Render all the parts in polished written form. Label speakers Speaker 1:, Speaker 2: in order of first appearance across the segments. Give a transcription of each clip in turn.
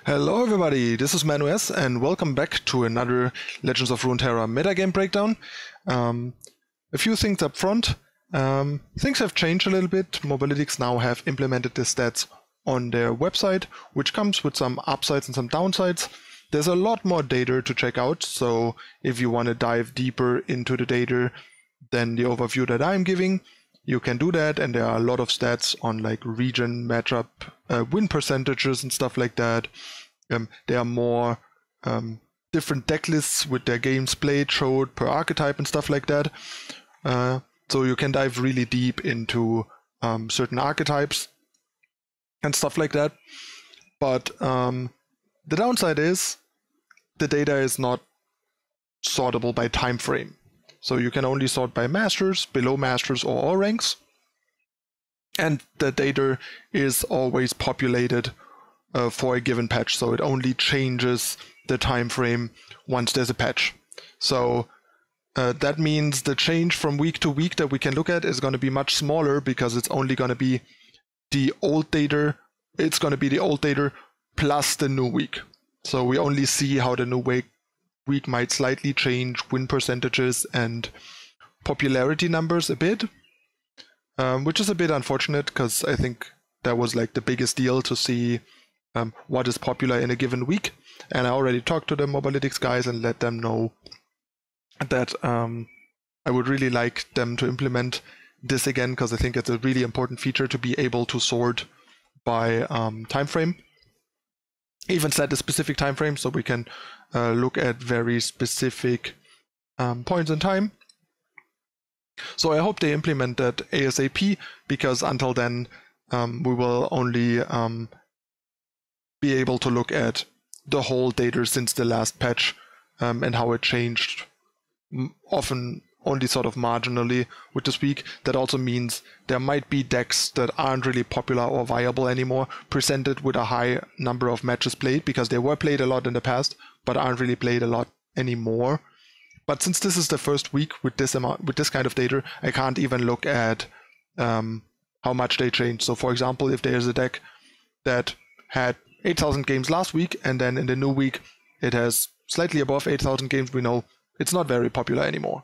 Speaker 1: Hello everybody, this is ManuS and welcome back to another Legends of Runeterra metagame breakdown. A few things up front. Things have changed a little bit. Mobalytics now have implemented the stats on their website, which comes with some upsides and some downsides. There's a lot more data to check out, so if you want to dive deeper into the data than the overview that I'm giving, you can do that, and there are a lot of stats on like region, matchup, win percentages and stuff like that. There are more different deck lists with their games played showed per archetype and stuff like that. So you can dive really deep into certain archetypes and stuff like that. But the downside is the data is not sortable by time frame. So you can only sort by masters, below masters, or all ranks. And the data is always populated for a given patch, so it only changes the time frame once there's a patch. So that means the change from week to week that we can look at is going to be much smaller because it's only going to be the old data. It's going to be the old data plus the new week. So we only see how the new week might slightly change win percentages and popularity numbers a bit, which is a bit unfortunate because I think that was like the biggest deal to see what is popular in a given week. And I already talked to the Mobalytics guys and let them know that I would really like them to implement this again, because I think it's a really important feature to be able to sort by time frame. Even set a specific time frame so we can look at very specific points in time. So I hope they implement that ASAP, because until then we will only be able to look at the whole data since the last patch and how it changed, often only sort of marginally with this week. That also means there might be decks that aren't really popular or viable anymore, presented with a high number of matches played, because they were played a lot in the past, but aren't really played a lot anymore. But since this is the first week with this kind of data, I can't even look at how much they changed. So for example, if there's a deck that had 8,000 games last week, and then in the new week it has slightly above 8,000 games, we know it's not very popular anymore.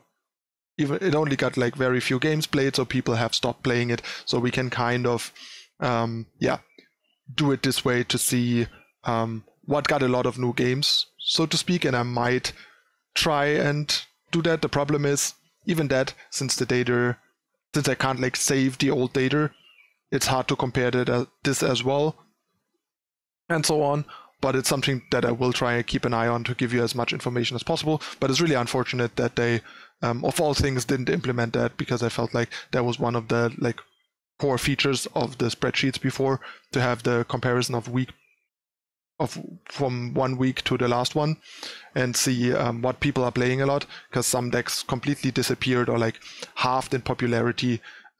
Speaker 1: Even it only got like very few games played, so people have stopped playing it. So we can kind of do it this way to see what got a lot of new games, so to speak, and I might try and do that. The problem is, even that, since I can't like save the old data, it's hard to compare this as well, and so on. But it's something that I will try and keep an eye on to give you as much information as possible. But it's really unfortunate that they, of all things, didn't implement that, because I felt like that was one of the like core features of the spreadsheets before, to have the comparison from one week to the last one and see what people are playing a lot, because some decks completely disappeared or like halved in popularity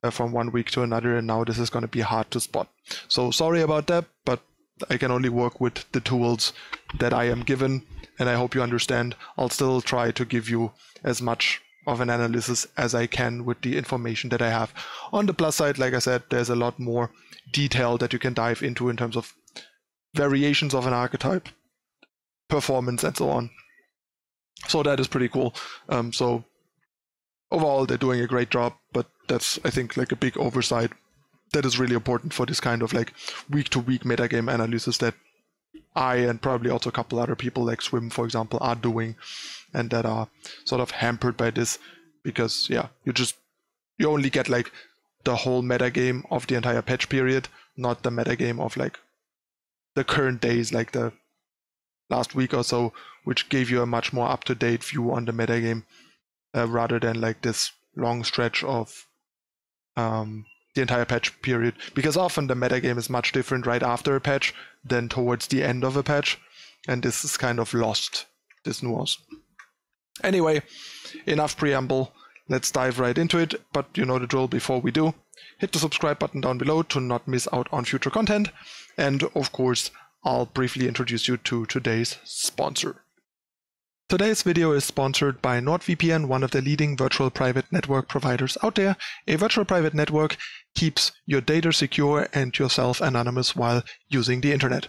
Speaker 1: from one week to another, and now this is going to be hard to spot. So sorry about that, but I can only work with the tools that I am given, and I hope you understand. I'll still try to give you as much of an analysis as I can with the information that I have. On the plus side, like I said, there's a lot more detail that you can dive into in terms of variations of an archetype, performance, and so on. So that is pretty cool. So overall, they're doing a great job, but that's, I think, like a big oversight that is really important for this kind of like week-to-week metagame analysis that I, and probably also a couple other people like Swim, for example, are doing, and that are sort of hampered by this, because yeah, you only get like the whole metagame of the entire patch period, not the metagame of like the current days, like the last week or so, which gave you a much more up-to-date view on the metagame, rather than like this long stretch of the entire patch period, because often the metagame is much different right after a patch than towards the end of a patch, and this is kind of lost, this nuance. Anyway, enough preamble, let's dive right into it. But you know the drill. Before we do, hit the subscribe button down below to not miss out on future content, and of course I'll briefly introduce you to today's sponsor. Today's video is sponsored by NordVPN, one of the leading virtual private network providers out there. A virtual private network keeps your data secure and yourself anonymous while using the internet.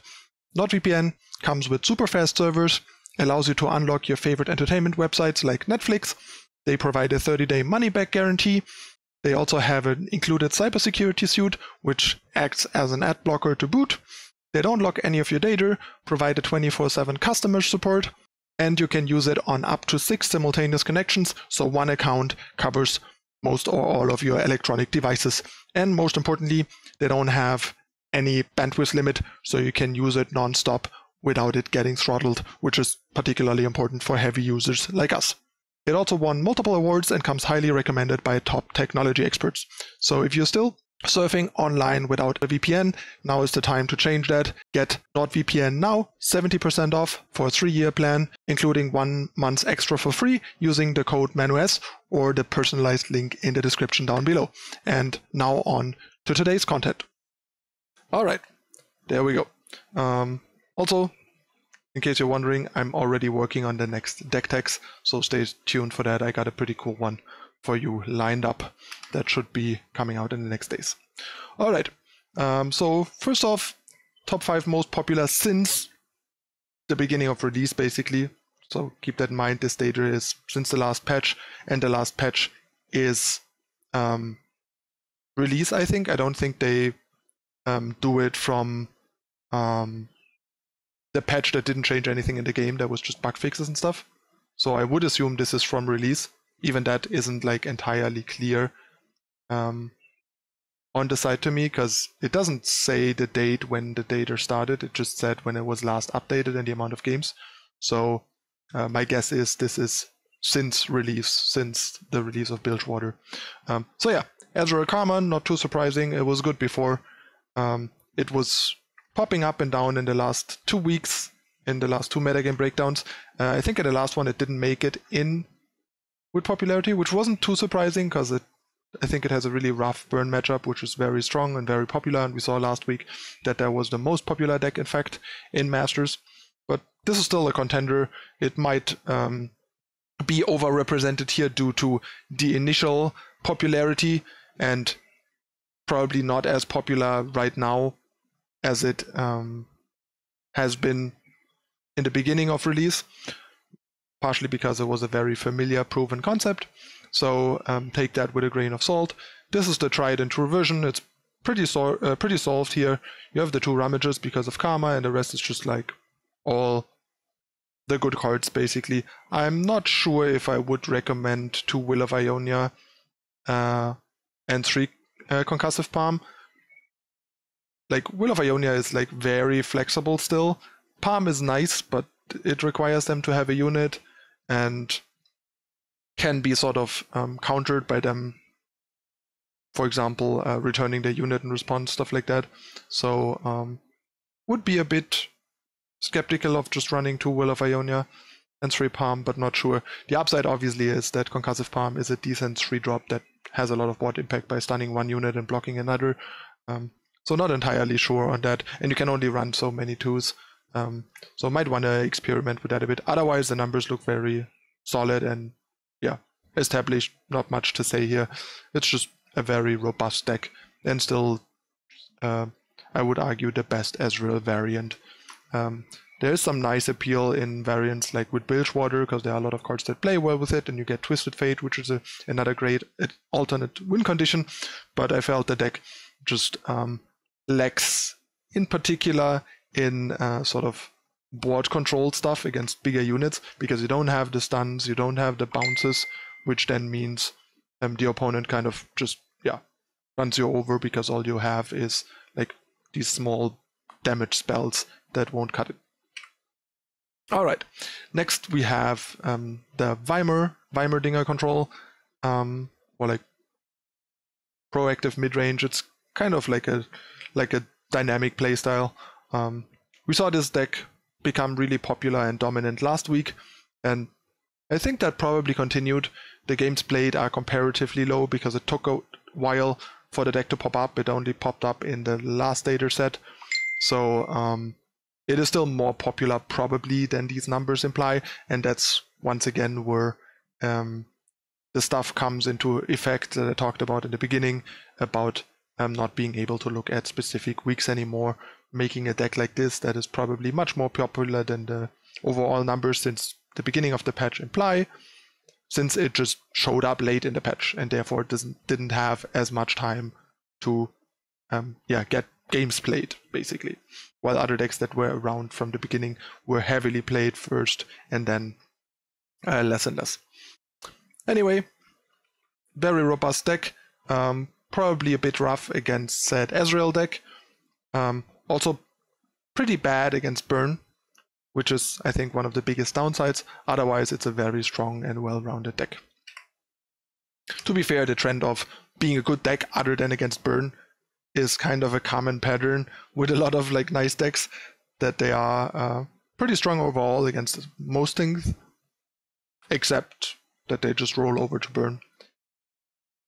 Speaker 1: NordVPN comes with super fast servers, allows you to unlock your favorite entertainment websites like Netflix. They provide a 30-day money-back guarantee. They also have an included cybersecurity suite, which acts as an ad blocker to boot. They don't lock any of your data, provide a 24/7 customer support, and you can use it on up to 6 simultaneous connections, so one account covers most or all of your electronic devices. And most importantly, they don't have any bandwidth limit, so you can use it non-stop without it getting throttled, which is particularly important for heavy users like us. It also won multiple awards and comes highly recommended by top technology experts. So if you're still surfing online without a VPN, now is the time to change that. Get NordVPN now, 70% off for a 3-year plan, including 1 month extra for free using the code ManuS or the personalized link in the description down below. And now on to today's content. All right, there we go. Also, in case you're wondering, I'm already working on the next deck techs, so stay tuned for that. I got a pretty cool one for you lined up that should be coming out in the next days. All right, so first off, top 5 most popular since the beginning of release, basically. So keep that in mind. This data is since the last patch, and the last patch is release, I think. I don't think they do it from the patch that didn't change anything in the game. That was just bug fixes and stuff. So I would assume this is from release. Even that isn't like entirely clear on the site to me, because it doesn't say the date when the data started. It just said when it was last updated and the amount of games. So my guess is this is since release, since the release of Bilgewater. So yeah, Azrael Karma, not too surprising. It was good before. It was popping up and down in the last 2 weeks, in the last 2 metagame breakdowns. I think in the last one it didn't make it in with popularity, which wasn't too surprising, because I think it has a really rough burn matchup, which is very strong and very popular, and we saw last week that that was the most popular deck, in fact, in Masters. But this is still a contender. It might be overrepresented here due to the initial popularity, and probably not as popular right now as it has been in the beginning of release, partially because it was a very familiar, proven concept. So take that with a grain of salt. This is the tried and true version. It's pretty solved here. You have the 2 Rummages because of Karma, and the rest is just like all the good cards, basically. I'm not sure if I would recommend 2 Will of Ionia and 3 Concussive Palm. Like, Will of Ionia is like very flexible still. Palm is nice, but it requires them to have a unit and can be sort of countered by them, for example, returning their unit in response, stuff like that. So would be a bit skeptical of just running 2 Will of Ionia and 3 Palm, but not sure. The upside obviously is that Concussive Palm is a decent 3-drop that has a lot of board impact by stunning 1 unit and blocking another. So not entirely sure on that, and you can only run so many 2s. So might want to experiment with that a bit. Otherwise, the numbers look very solid and, yeah, established. Not much to say here. It's just a very robust deck, and still, I would argue, the best Ezreal variant. There is some nice appeal in variants like with Bilgewater, because there are a lot of cards that play well with it, and you get Twisted Fate, which is another great alternate win condition. But I felt the deck just lacks, in particular, in sort of board control stuff against bigger units, because you don't have the stuns, you don't have the bounces, which then means the opponent kind of just, yeah, runs you over, because all you have is like these small damage spells that won't cut it. All right, next we have the Weimerdinger control, or like proactive mid-range. It's kind of like a dynamic playstyle. We saw this deck become really popular and dominant last week, and I think that probably continued. The games played are comparatively low because it took a while for the deck to pop up. It only popped up in the last data set, so it is still more popular probably than these numbers imply, and that's once again where the stuff comes into effect that I talked about in the beginning about not being able to look at specific weeks anymore, making a deck like this that is probably much more popular than the overall numbers since the beginning of the patch imply, since it just showed up late in the patch and therefore didn't have as much time to get games played, basically. While other decks that were around from the beginning were heavily played first and then less and less. Anyway, very robust deck. Probably a bit rough against said Ezreal deck. Also pretty bad against Burn, which is, I think, one of the biggest downsides. Otherwise, it's a very strong and well-rounded deck. To be fair, the trend of being a good deck other than against Burn is kind of a common pattern with a lot of like nice decks, that they are pretty strong overall against most things, except that they just roll over to Burn.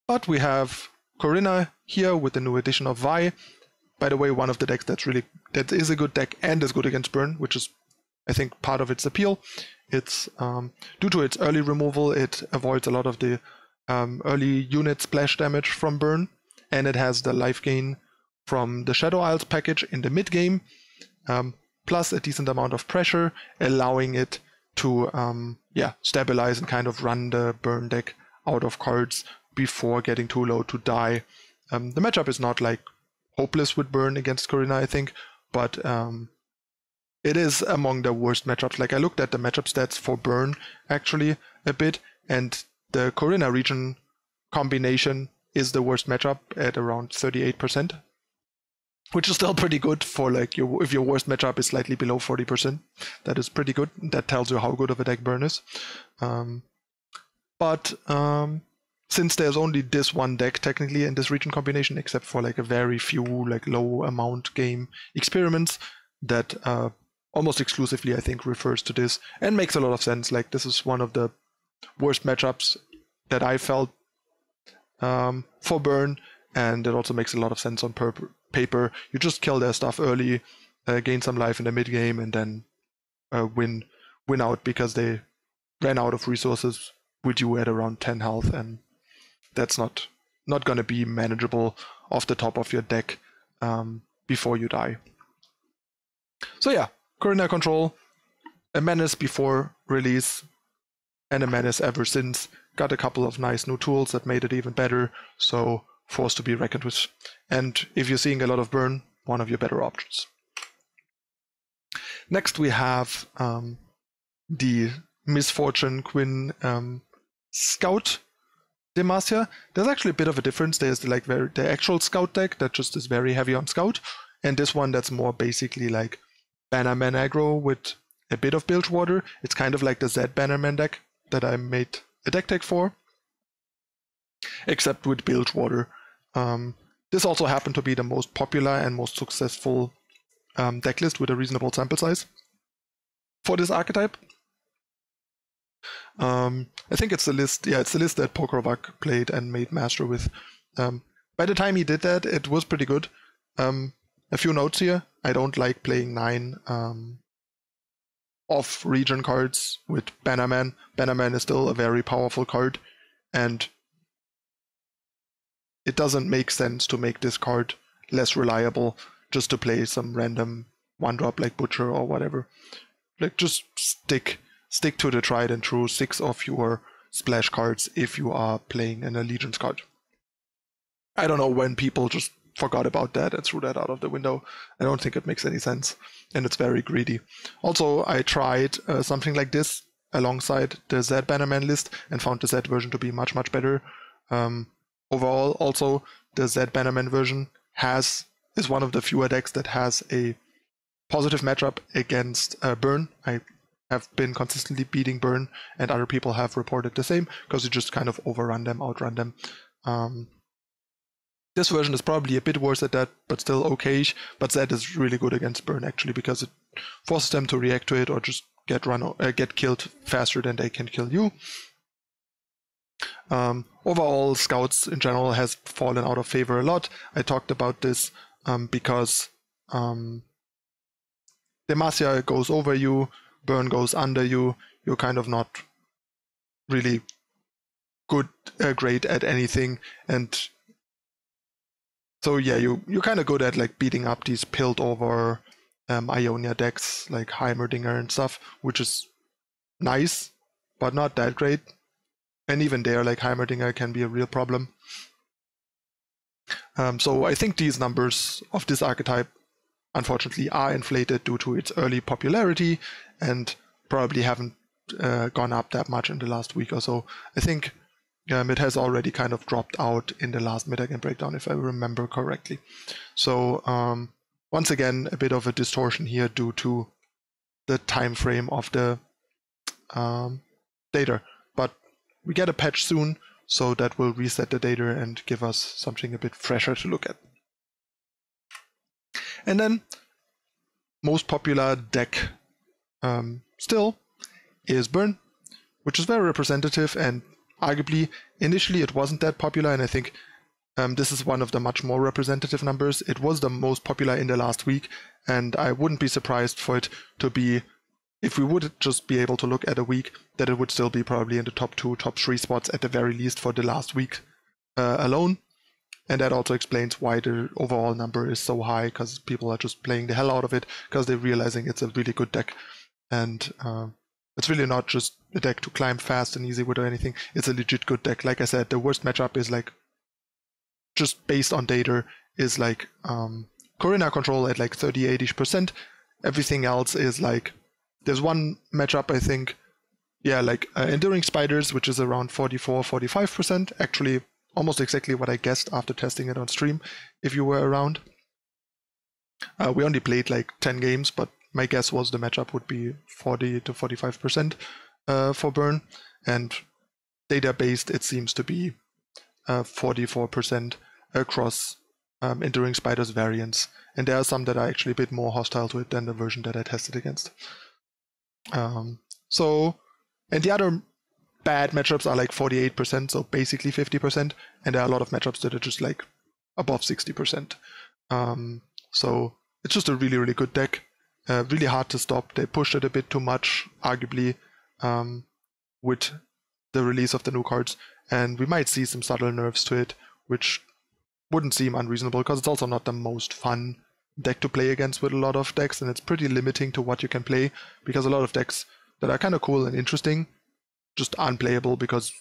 Speaker 1: But we have Corinna here with the new addition of Vi. By the way, one of the decks that is a good deck and is good against Burn, which is, I think, part of its appeal. It's due to its early removal, it avoids a lot of the early unit splash damage from Burn, and it has the life gain from the Shadow Isles package in the mid game, plus a decent amount of pressure, allowing it to stabilize and kind of run the Burn deck out of cards before getting too low to die. The matchup is not like hopeless with Burn against Corinna, I think, but it is among the worst matchups. Like, I looked at the matchup stats for Burn actually a bit, and the Corinna region combination is the worst matchup at around 38%, which is still pretty good for like if your worst matchup is slightly below 40%. That is pretty good. That tells you how good of a deck Burn is. But since there's only this one deck technically in this region combination, except for like a very few like low amount game experiments, that almost exclusively I think refers to this and makes a lot of sense. Like, this is one of the worst matchups that I felt for Burn, and it also makes a lot of sense on paper. You just kill their stuff early, gain some life in the mid game, and then win out because they ran out of resources with you at around 10 health, and that's not going to be manageable off the top of your deck before you die. So yeah, Corinna control, a menace before release, and a menace ever since. Got a couple of nice new tools that made it even better, so force to be reckoned with. And if you're seeing a lot of Burn, one of your better options. Next we have the Misfortune Quinn Scout Demacia. There's actually a bit of a difference. There's the actual Scout deck that just is very heavy on Scout, and this one that's more basically like Bannerman aggro with a bit of Bilgewater. It's kind of like the Z Bannerman deck that I made a deck tag for, except with Bilgewater. This also happened to be the most popular and most successful deck list with a reasonable sample size for this archetype. I think it's the list. Yeah, it's the list that Pokrovak played and made master with. By the time he did that, it was pretty good. A few notes here. I don't like playing 9 off-region cards with Bannerman. Bannerman is still a very powerful card, and it doesn't make sense to make this card less reliable just to play some random 1-drop like Butcher or whatever. Like, just stick to the tried and true 6 of your splash cards if you are playing an Allegiance card. I don't know when people just forgot about that and threw that out of the window. I don't think it makes any sense, and it's very greedy. Also, I tried something like this alongside the Z Bannerman list and found the Z version to be much, much better. Overall, also, the Z Bannerman version is one of the fewer decks that has a positive matchup against Burn. I have been consistently beating Burn, and other people have reported the same, because you just kind of overrun them, outrun them. This version is probably a bit worse at that, but still okay-ish. But Z is really good against Burn, actually, because it forces them to react to it or just get killed faster than they can kill you. Overall, Scouts in general has fallen out of favor a lot. I talked about this because Demacia goes over you, Burn goes under you. You're kind of not really great at anything, and So yeah, you're kind of good at like beating up these pilled over Ionia decks like Heimerdinger and stuff, which is nice, but not that great. And even there, like Heimerdinger can be a real problem. So I think these numbers of this archetype, unfortunately, are inflated due to its early popularity and probably haven't gone up that much in the last week or so. I think it has already kind of dropped out in the last metagame breakdown, if I remember correctly. So once again, a bit of a distortion here due to the time frame of the data. But we get a patch soon, so that will reset the data and give us something a bit fresher to look at. And then, most popular deck still is Burn, which is very representative, and arguably initially it wasn't that popular, and I think this is one of the much more representative numbers. It was the most popular in the last week, and I wouldn't be surprised for it to be, if we would just be able to look at a week, that it would still be probably in the top 2, top 3 spots at the very least for the last week alone. And that also explains why the overall number is so high, because people are just playing the hell out of it, because they're realizing it's a really good deck. And it's really not just a deck to climb fast and easy with or anything. It's a legit good deck. Like I said, the worst matchup is like, just based on data, is like Corinna control at like 30-80%. Everything else is like, there's one matchup, I think, yeah, like Enduring Spiders, which is around 44-45%. Actually, almost exactly what I guessed after testing it on stream, if you were around. We only played like 10 games, but my guess was the matchup would be 40-45% for Burn. And data-based, it seems to be 44% across Enduring Spiders variants. And there are some that are actually a bit more hostile to it than the version that I tested against. And the other bad matchups are like 48%, so basically 50%, and there are a lot of matchups that are just like above 60%. So it's just a really, really good deck. Really hard to stop. They pushed it a bit too much, arguably, with the release of the new cards, and we might see some subtle nerfs to it, which wouldn't seem unreasonable, because it's also not the most fun deck to play against with a lot of decks, and it's pretty limiting to what you can play, because a lot of decks that are kind of cool and interesting just unplayable because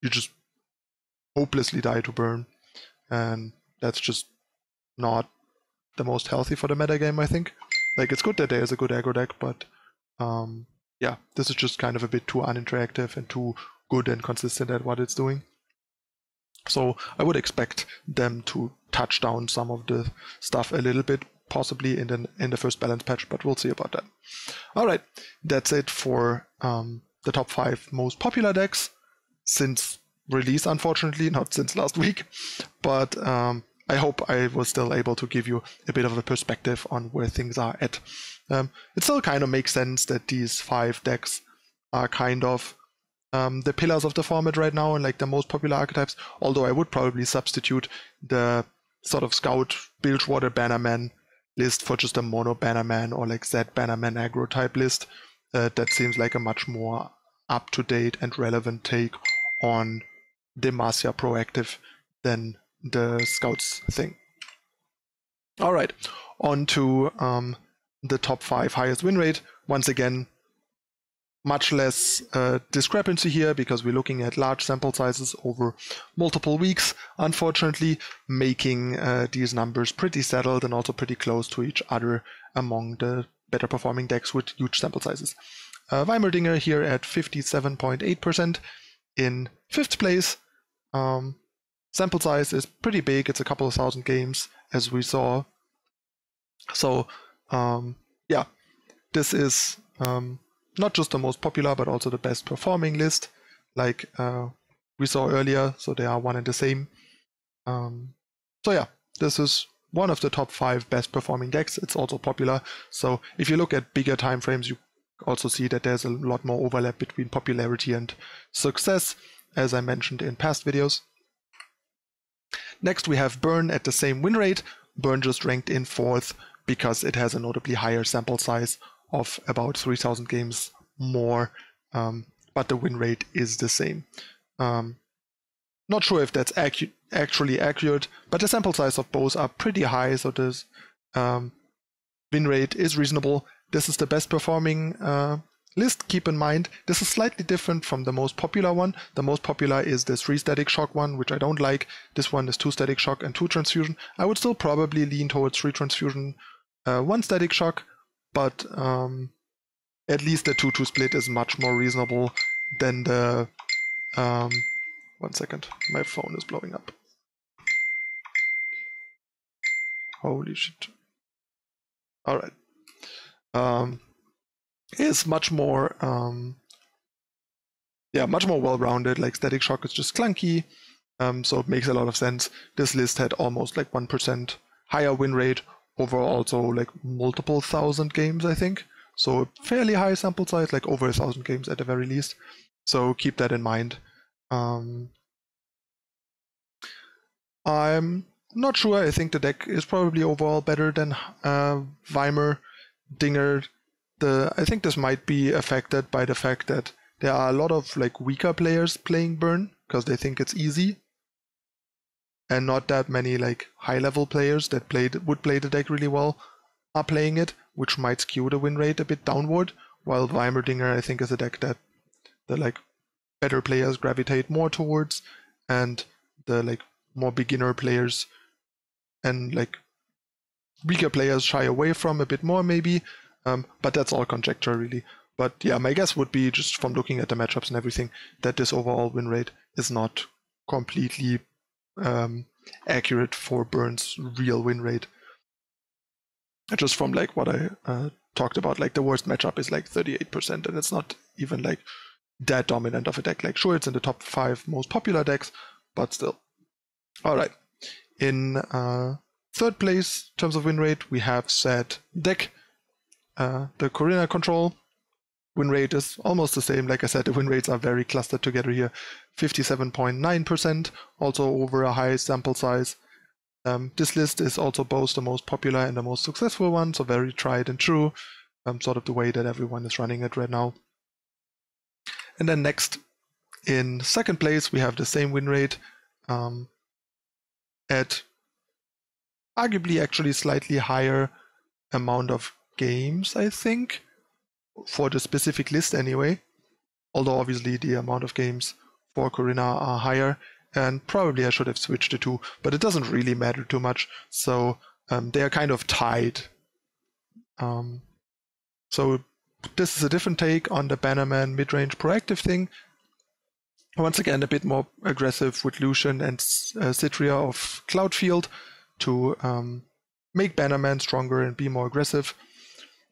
Speaker 1: you just hopelessly die to Burn, and that's just not the most healthy for the metagame, I think. Like, it's good that there's a good aggro deck, but yeah, this is just kind of a bit too uninteractive and too good and consistent at what it's doing. So I would expect them to touch down some of the stuff a little bit, possibly in the first balance patch, but we'll see about that. All right, that's it for the top 5 most popular decks since release, unfortunately, not since last week. But I hope I was still able to give you a bit of a perspective on where things are at. It still kind of makes sense that these 5 decks are kind of the pillars of the format right now and like the most popular archetypes, although I would probably substitute the sort of Scout Bilgewater Bannerman list for just a mono Bannerman or like Z Bannerman aggro type list. That seems like a much more up-to-date and relevant take on Demacia proactive than the Scouts thing. All right, on to the top 5 highest win rate. Once again, much less discrepancy here because we're looking at large sample sizes over multiple weeks, unfortunately, making these numbers pretty settled and also pretty close to each other among the better performing decks with huge sample sizes. Heimerdinger here at 57.8% in 5th place. Sample size is pretty big, it's a couple of thousand games as we saw. So yeah, this is not just the most popular, but also the best performing list, like we saw earlier, so they are one and the same. So yeah, this is one of the top 5 best performing decks. It's also popular, so if you look at bigger time frames, you also see that there's a lot more overlap between popularity and success, as I mentioned in past videos. Next we have Burn at the same win rate. Burn just ranked in 4th because it has a notably higher sample size of about 3,000 games more, but the win rate is the same. Not sure if that's actually accurate, but the sample size of both are pretty high, so this win rate is reasonable. This is the best performing list. Keep in mind, this is slightly different from the most popular one. The most popular is the 3 Static Shock one, which I don't like. This one is 2 Static Shock and 2 Transfusion. I would still probably lean towards 3 Transfusion, 1 Static Shock, but at least the 2-2 split is much more reasonable than the... 1 second, my phone is blowing up. Holy shit. Alright. Is much more much more well-rounded. Like Static Shock is just clunky, so it makes a lot of sense. This list had almost like 1% higher win rate over also like multiple thousand games, I think. So a fairly high sample size, like over 1,000 games at the very least. So keep that in mind. I'm not sure. I think the deck is probably overall better than Weimar, Dinger. I think this might be affected by the fact that there are a lot of like weaker players playing Burn because they think it's easy, and not that many like high-level players that would play the deck really well are playing it, which might skew the win rate a bit downward. While Weimar Dinger, I think, is a deck that the like better players gravitate more towards, and the like more beginner players and like weaker players shy away from a bit more maybe. But that's all conjecture really. But yeah, my guess would be, just from looking at the matchups and everything, that this overall win rate is not completely accurate for Burn's real win rate. Just from like what I talked about, like the worst matchup is like 38%, and it's not even like that dominant of a deck. Like sure, it's in the top 5 most popular decks, but still. Alright, in third place in terms of win rate, we have said deck. The Corina control win rate is almost the same. Like I said, the win rates are very clustered together here. 57.9%, also over a high sample size. This list is also both the most popular and the most successful one, so very tried and true, sort of the way that everyone is running it right now. And then next, in second place, we have the same win rate at arguably actually slightly higher amount of games, I think, for the specific list anyway, although obviously the amount of games for Corina are higher, and probably I should have switched the two, but it doesn't really matter too much, so they are kind of tied. So this is a different take on the Bannerman mid-range proactive thing. Once again, a bit more aggressive with Lucian and Citria of Cloudfield to make Bannerman stronger and be more aggressive.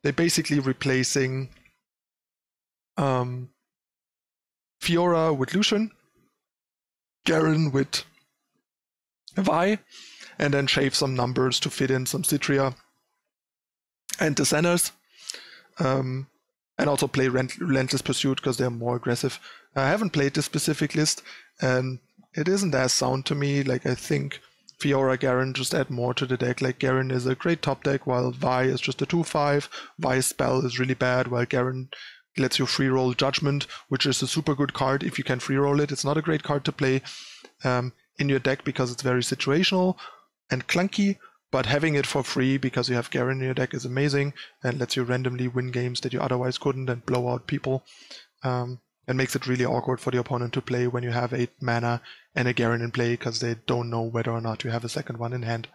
Speaker 1: They're basically replacing Fiora with Lucian, Garen with Vi, and then shave some numbers to fit in some Citria and the Zenners. And also play Relentless Pursuit because they're more aggressive. I haven't played this specific list, and it isn't as sound to me. Like, I think Fiora, Garen just add more to the deck. Like, Garen is a great top deck, while Vi is just a 2/5. Vi's spell is really bad, while Garen lets you free roll Judgment, which is a super good card if you can free roll it. It's not a great card to play in your deck because it's very situational and clunky, but having it for free because you have Garen in your deck is amazing and lets you randomly win games that you otherwise couldn't and blow out people. And makes it really awkward for the opponent to play when you have 8 mana and a Garen in play because they don't know whether or not you have a second one in hand.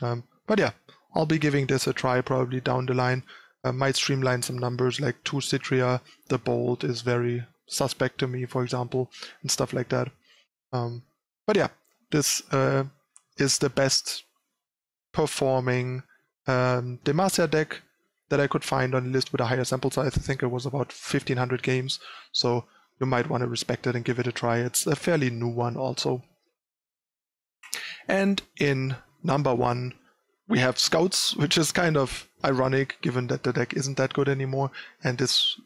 Speaker 1: But yeah, I'll be giving this a try probably down the line. Might streamline some numbers like 2 Citria. The Bolt is very suspect to me, for example, and stuff like that. But yeah, this is the best performing Demacia deck that I could find on the list with a higher sample size. I think it was about 1,500 games, so you might want to respect it and give it a try. It's a fairly new one also. And in number 1, we have Scouts, which is kind of ironic given that the deck isn't that good anymore, and this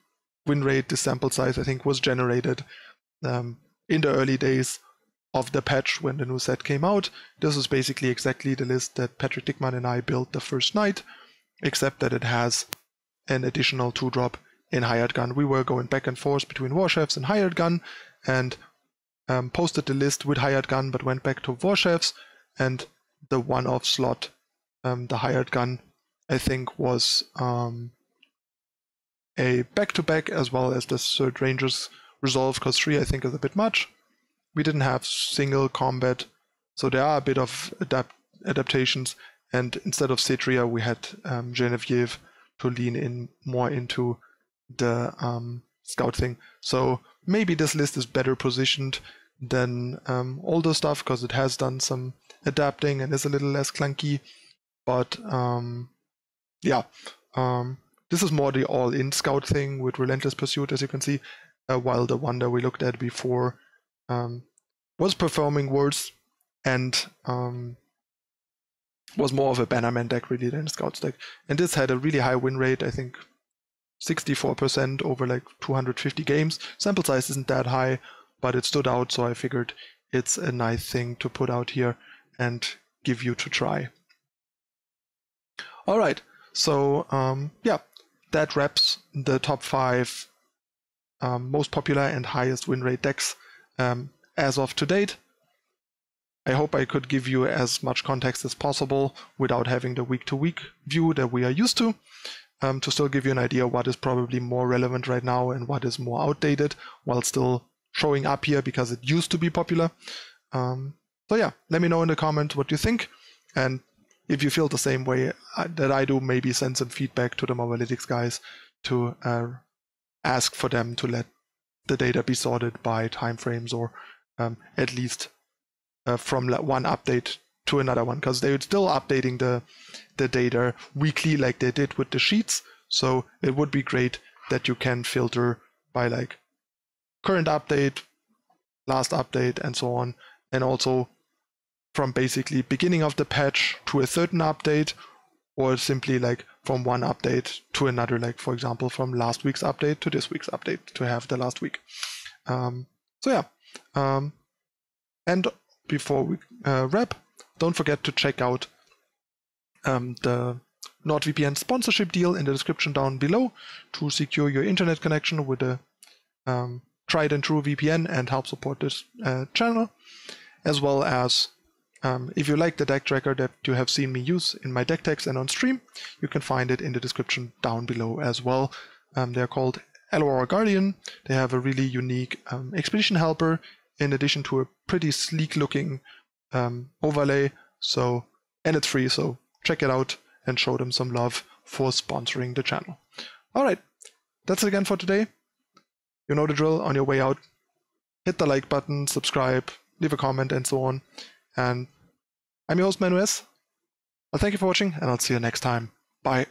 Speaker 1: win rate, this sample size, I think was generated in the early days of the patch when the new set came out. This is basically exactly the list that Patrick Dickman and I built the first night, except that it has an additional 2-drop in Hired Gun. We were going back and forth between War Chefs and Hired Gun, and posted the list with hired gun, but went back to Warchefs, and the one-off slot, the hired gun, I think was a back-to-back, as well as the third Rangers resolve, because 3 I think is a bit much. We didn't have single combat, so there are a bit of adaptations, and instead of Cetria we had Genevieve to lean in more into the scout thing. So maybe this list is better positioned than older stuff, because it has done some adapting and is a little less clunky, but yeah, this is more the all-in scout thing with Relentless Pursuit, as you can see, while the one that we looked at before was performing worse and was more of a Bannerman deck really than a Scouts deck. And this had a really high win rate, I think 64% over like 250 games. Sample size isn't that high, but it stood out, so I figured it's a nice thing to put out here and give you to try. All right, so yeah, that wraps the top 5 most popular and highest win rate decks as of to date. I hope I could give you as much context as possible without having the week-to-week view that we are used to still give you an idea what is probably more relevant right now and what is more outdated, while still showing up here because it used to be popular. So yeah, let me know in the comments what you think, and if you feel the same way that I do, maybe send some feedback to the mobalytics guys to ask for them to let the data be sorted by timeframes, or at least from one update to another one, because they're still updating the data weekly like they did with the sheets. So it would be great that you can filter by like current update, last update, and so on, and also from basically beginning of the patch to a certain update, or simply like from one update to another, like for example from last week's update to this week's update to have the last week. So yeah, and before we wrap, don't forget to check out the NordVPN sponsorship deal in the description down below to secure your internet connection with a tried and true VPN and help support this channel, as well as if you like the deck tracker that you have seen me use in my deck techs and on stream, you can find it in the description down below as well. They're called Aurora Guardian. They have a really unique expedition helper in addition to a pretty sleek looking overlay. So, and it's free, so check it out and show them some love for sponsoring the channel. Alright, that's it again for today. You know the drill. On your way out, hit the like button, subscribe, leave a comment, and so on. And I'm your host, ManuS. Well, thank you for watching, and I'll see you next time. Bye.